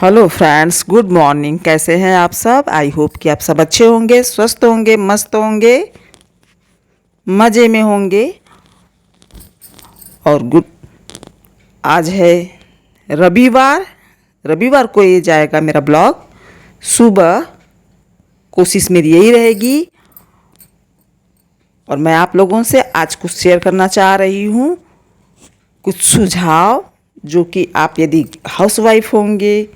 Hello friends, good morning. कैसे हैं आप सब? आई होप कि आप सब अच्छे होंगे, स्वस्थ होंगे, मस्त होंगे, मज़े में होंगे। और गुड, आज है रविवार। रविवार को ये जाएगा मेरा ब्लॉग सुबह। कोशिश मेरी यही रहेगी और मैं आप लोगों से आज कुछ शेयर करना चाह रही हूँ, कुछ सुझाव जो कि आप यदि हाउसवाइफ होंगे,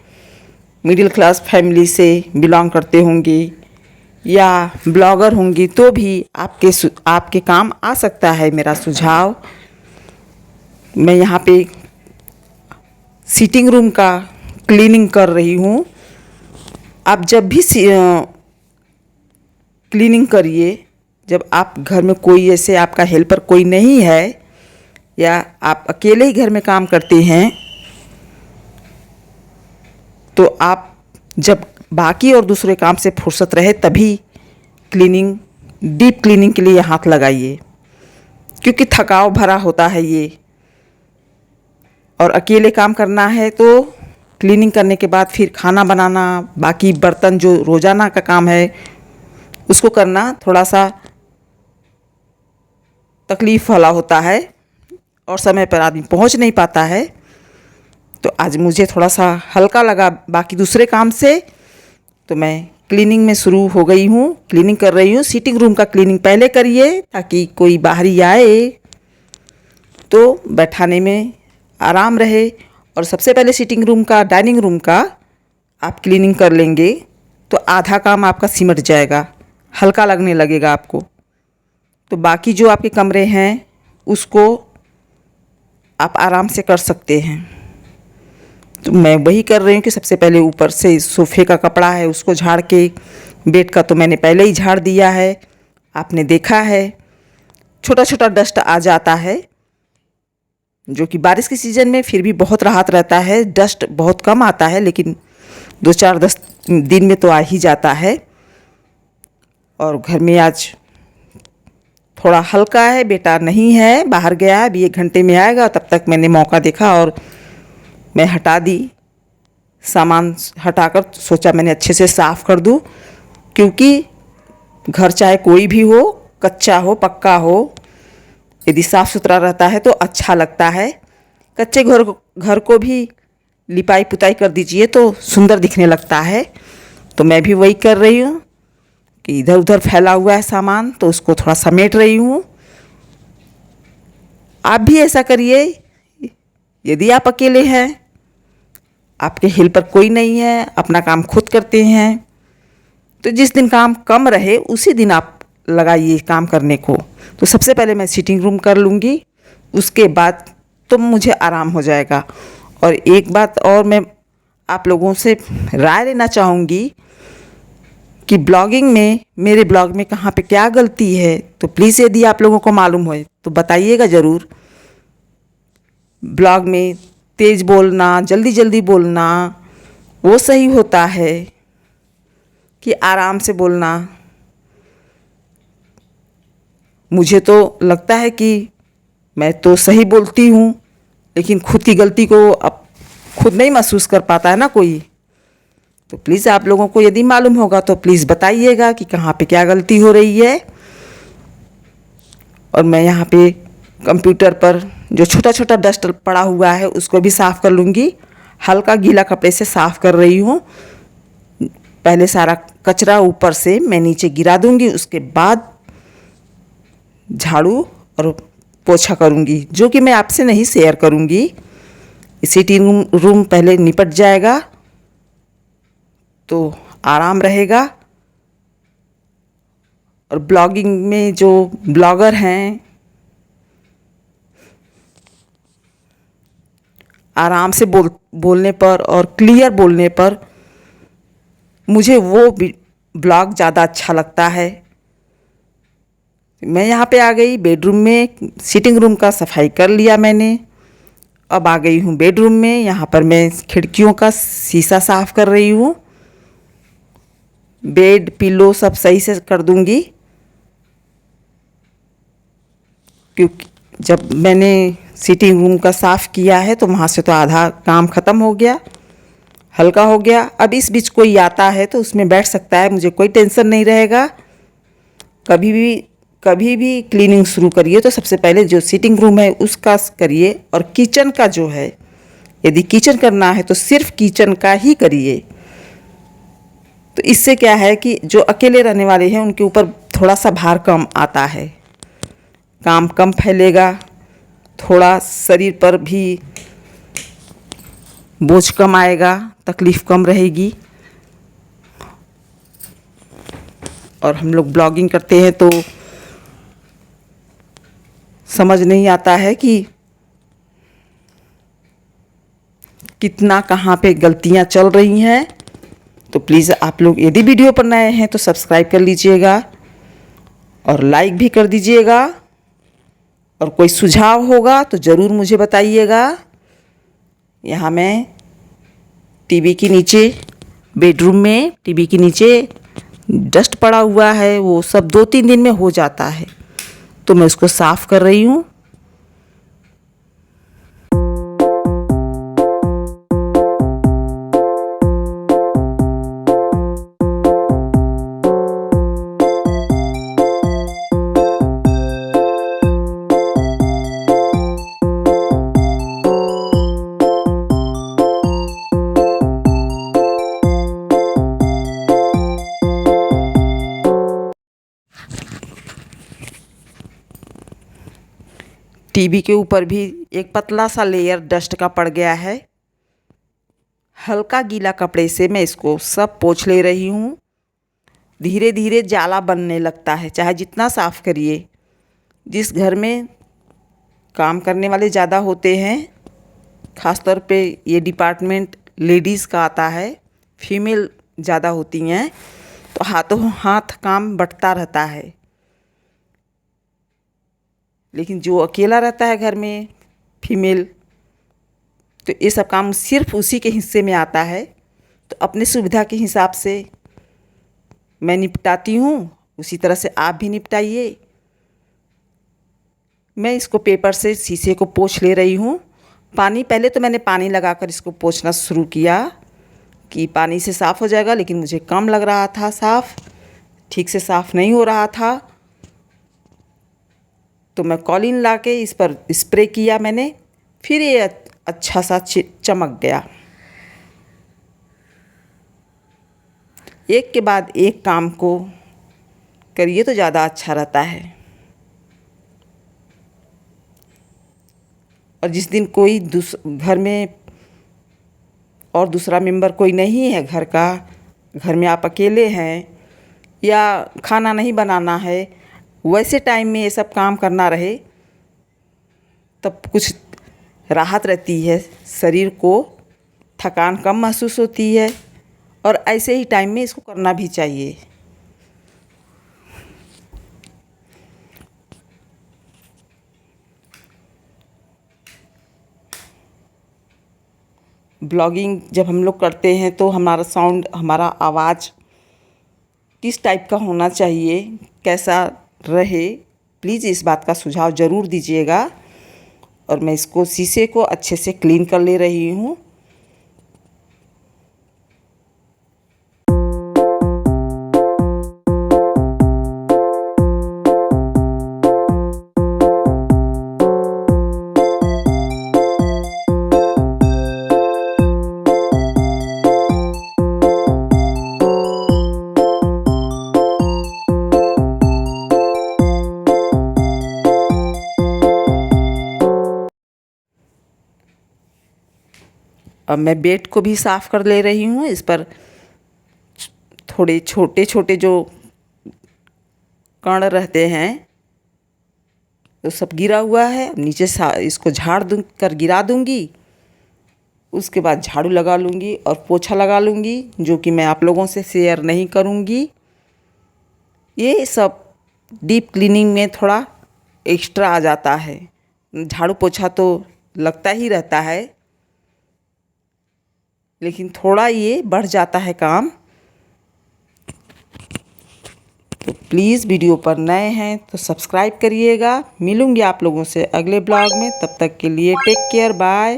मिडिल क्लास फैमिली से बिलोंग करते होंगे या ब्लॉगर होंगी तो भी आपके काम आ सकता है मेरा सुझाव। मैं यहाँ पे सीटिंग रूम का क्लीनिंग कर रही हूँ। आप जब भी क्लीनिंग करिए, जब आप घर में कोई ऐसे आपका हेल्पर कोई नहीं है या आप अकेले ही घर में काम करते हैं, तो आप जब बाकी और दूसरे काम से फुर्सत रहे तभी क्लीनिंग, डीप क्लीनिंग के लिए हाथ लगाइए, क्योंकि थकाव भरा होता है ये। और अकेले काम करना है तो क्लीनिंग करने के बाद फिर खाना बनाना, बाकी बर्तन जो रोज़ाना का काम है उसको करना थोड़ा सा तकलीफ़ वाला होता है और समय पर आदमी पहुंच नहीं पाता है। तो आज मुझे थोड़ा सा हल्का लगा बाकी दूसरे काम से, तो मैं क्लीनिंग में शुरू हो गई हूँ, क्लीनिंग कर रही हूँ। सीटिंग रूम का क्लीनिंग पहले करिए ताकि कोई बाहरी आए तो बैठाने में आराम रहे। और सबसे पहले सीटिंग रूम का, डाइनिंग रूम का आप क्लीनिंग कर लेंगे तो आधा काम आपका सिमट जाएगा, हल्का लगने लगेगा आपको। तो बाकी जो आपके कमरे हैं उसको आप आराम से कर सकते हैं। तो मैं वही कर रही हूँ कि सबसे पहले ऊपर से सोफ़े का कपड़ा है उसको झाड़ के, बेड का तो मैंने पहले ही झाड़ दिया है, आपने देखा है। छोटा छोटा डस्ट आ जाता है, जो कि बारिश के सीज़न में फिर भी बहुत राहत रहता है। डस्ट बहुत कम आता है, लेकिन 2-4 दिन में तो आ ही जाता है। और घर में आज थोड़ा हल्का है, बेटा नहीं है, बाहर गया है, अभी 1 घंटे में आएगा। तब तक मैंने मौका देखा और मैं हटा दी, सामान हटाकर सोचा मैंने अच्छे से साफ़ कर दूँ, क्योंकि घर चाहे कोई भी हो, कच्चा हो पक्का हो, यदि साफ़ सुथरा रहता है तो अच्छा लगता है। कच्चे घर को भी लिपाई पुताई कर दीजिए तो सुंदर दिखने लगता है। तो मैं भी वही कर रही हूँ कि इधर उधर फैला हुआ है सामान, तो उसको थोड़ा समेट रही हूँ। आप भी ऐसा करिए। यदि आप अकेले हैं, आपके हेल्पर कोई नहीं है, अपना काम खुद करते हैं, तो जिस दिन काम कम रहे उसी दिन आप लगाइए काम करने को। तो सबसे पहले मैं सीटिंग रूम कर लूँगी, उसके बाद तो मुझे आराम हो जाएगा। और एक बात और मैं आप लोगों से राय लेना चाहूँगी कि ब्लॉगिंग में, मेरे ब्लॉग में कहाँ पे क्या गलती है, तो प्लीज़ यदि आप लोगों को मालूम हो तो बताइएगा ज़रूर। ब्लॉग में तेज़ बोलना, जल्दी जल्दी बोलना वो सही होता है कि आराम से बोलना? मुझे तो लगता है कि मैं तो सही बोलती हूँ, लेकिन खुद की गलती को अब खुद नहीं महसूस कर पाता है ना कोई। तो प्लीज़ आप लोगों को यदि मालूम होगा तो प्लीज़ बताइएगा कि कहाँ पे क्या गलती हो रही है। और मैं यहाँ पे कंप्यूटर पर जो छोटा छोटा डस्ट पड़ा हुआ है उसको भी साफ़ कर लूँगी। हल्का गीला कपड़े से साफ़ कर रही हूँ। पहले सारा कचरा ऊपर से मैं नीचे गिरा दूँगी, उसके बाद झाड़ू और पोछा करूँगी, जो कि मैं आपसे नहीं शेयर करूँगी। सीटिंग रूम पहले निपट जाएगा तो आराम रहेगा। और ब्लॉगिंग में जो ब्लॉगर हैं, आराम से बोलने पर और क्लियर बोलने पर मुझे वो ब्लॉग ज़्यादा अच्छा लगता है। मैं यहाँ पे आ गई बेडरूम में, सीटिंग रूम का सफाई कर लिया मैंने। अब आ गई हूँ बेडरूम में। यहाँ पर मैं खिड़कियों का शीशा साफ़ कर रही हूँ। बेड पिल्लो सब सही से कर दूँगी, क्योंकि जब मैंने सीटिंग रूम का साफ़ किया है तो वहाँ से तो आधा काम ख़त्म हो गया। हल्का हो गया। अब इस बीच कोई आता है तो उसमें बैठ सकता है, मुझे कोई टेंशन नहीं रहेगा। कभी भी क्लीनिंग शुरू करिए तो सबसे पहले जो सिटिंग रूम है उसका करिए, और किचन का जो है, यदि किचन करना है तो सिर्फ किचन का ही करिए। तो इससे क्या है कि जो अकेले रहने वाले हैं उनके ऊपर थोड़ा सा भार कम आता है, काम कम फैलेगा, थोड़ा शरीर पर भी बोझ कम आएगा, तकलीफ़ कम रहेगी। और हम लोग ब्लॉगिंग करते हैं तो समझ नहीं आता है कि कितना कहाँ पे गलतियाँ चल रही हैं। तो प्लीज़ आप लोग यदि वीडियो पर नए हैं तो सब्सक्राइब कर लीजिएगा और लाइक भी कर दीजिएगा, और कोई सुझाव होगा तो ज़रूर मुझे बताइएगा। यहाँ मैं टीवी के नीचे, बेडरूम में टीवी के नीचे डस्ट पड़ा हुआ है, वो सब 2-3 दिन में हो जाता है, तो मैं उसको साफ़ कर रही हूँ। टीवी के ऊपर भी एक पतला सा लेयर डस्ट का पड़ गया है। हल्का गीला कपड़े से मैं इसको सब पोंछ ले रही हूँ। धीरे धीरे जाला बनने लगता है, चाहे जितना साफ़ करिए। जिस घर में काम करने वाले ज़्यादा होते हैं, ख़ास तौर पे ये डिपार्टमेंट लेडीज़ का आता है, फीमेल ज़्यादा होती हैं, तो हाथों हाथ काम बँटता रहता है। लेकिन जो अकेला रहता है घर में, फीमेल, तो ये सब काम सिर्फ उसी के हिस्से में आता है। तो अपने सुविधा के हिसाब से मैं निपटाती हूँ, उसी तरह से आप भी निपटाइए। मैं इसको पेपर से शीशे को पोंछ ले रही हूँ। पहले तो मैंने पानी लगाकर इसको पोंछना शुरू किया कि पानी से साफ़ हो जाएगा, लेकिन मुझे कम लग रहा था, ठीक से साफ़ नहीं हो रहा था। तो मैं कॉलिन ला के इस पर स्प्रे किया मैंने, फिर ये अच्छा सा चमक गया। एक के बाद एक काम को करिए तो ज़्यादा अच्छा रहता है। और जिस दिन कोई घर में और दूसरा मेंबर कोई नहीं है घर का, घर में आप अकेले हैं या खाना नहीं बनाना है, वैसे टाइम में ये सब काम करना रहे, तब कुछ राहत रहती है, शरीर को थकान कम महसूस होती है, और ऐसे ही टाइम में इसको करना भी चाहिए। ब्लॉगिंग जब हम लोग करते हैं तो हमारा साउंड, हमारा आवाज़ किस टाइप का होना चाहिए, कैसा रहे, प्लीज़ इस बात का सुझाव ज़रूर दीजिएगा। और मैं इसको शीशे को अच्छे से क्लीन कर ले रही हूँ। अब मैं बेड को भी साफ़ कर ले रही हूँ। इस पर थोड़े छोटे छोटे जो कण रहते हैं तो सब गिरा हुआ है। नीचे इसको झाड़ कर गिरा दूँगी, उसके बाद झाड़ू लगा लूँगी और पोछा लगा लूँगी, जो कि मैं आप लोगों से शेयर नहीं करूँगी। ये सब डीप क्लीनिंग में थोड़ा एक्स्ट्रा आ जाता है। झाड़ू पोछा तो लगता ही रहता है, लेकिन थोड़ा ये बढ़ जाता है काम। तो प्लीज़ वीडियो पर नए हैं तो सब्सक्राइब करिएगा। मिलूँगी आप लोगों से अगले ब्लॉग में, तब तक के लिए टेक केयर, बाय।